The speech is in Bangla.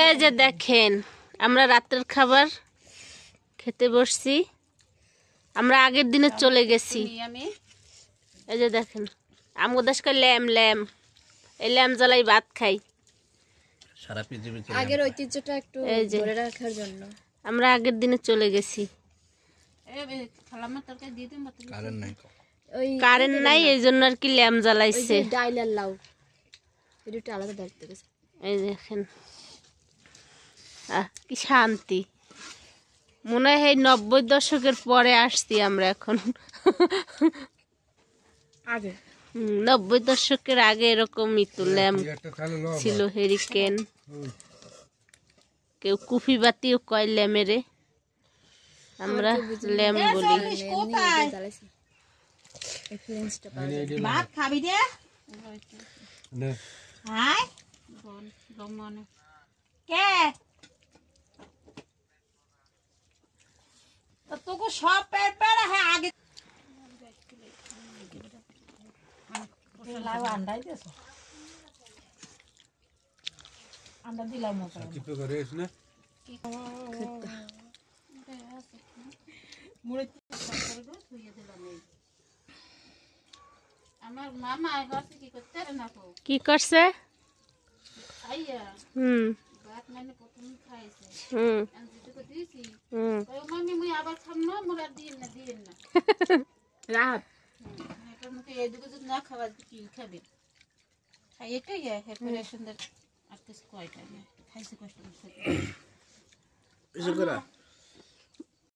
এই যে দেখেন আমরা রাতের খাবার খেতে বসছি। আমরা আগের দিনে চলে গেছি। এই যে দেখেন আমগো দেশকে ল্যাম এই ল্যাম জ্বালাই ভাত খাই সারা পৃথিবী আগের ঐতিহ্যটা একটু ধরে রাখার জন্য আমরা আগের দিনে চলে গেছি। কারেন্ট নাই এই জন্য আর কি ল্যাম জ্বালাইছে। ডাইল আর লাউ এটা আলাদা দেখতে গেছে। এই দেখেন কি শান্তি, মনে হয় 90 দশকের পরে আসছি আমরা এখন। আগে 90 দশকের আগে এরকমই তো ল্যাম্প ছিল, হেরিকেন, কেউ কুফি বাতিও কয় ল্যামেরে, আমরা ল্যাম্প বলি। ভাত খাবি রে কে তোকে সব পেড়ে হ্যাঁ আগে আন্ডাই দিয়েছ আন্ডা দিলাম আমার মামা কি করতে না কি করছে? ভাত মানে প্রথম খাইছে দিয়েছি মামি মুই আবার খাম না মোরা দিন না রাত মুখে এদিকে যদি না খাবার কি খাবে খাই এটাই এরপরে সুন্দর আর কিছু কয়টা খাইছে কষ্ট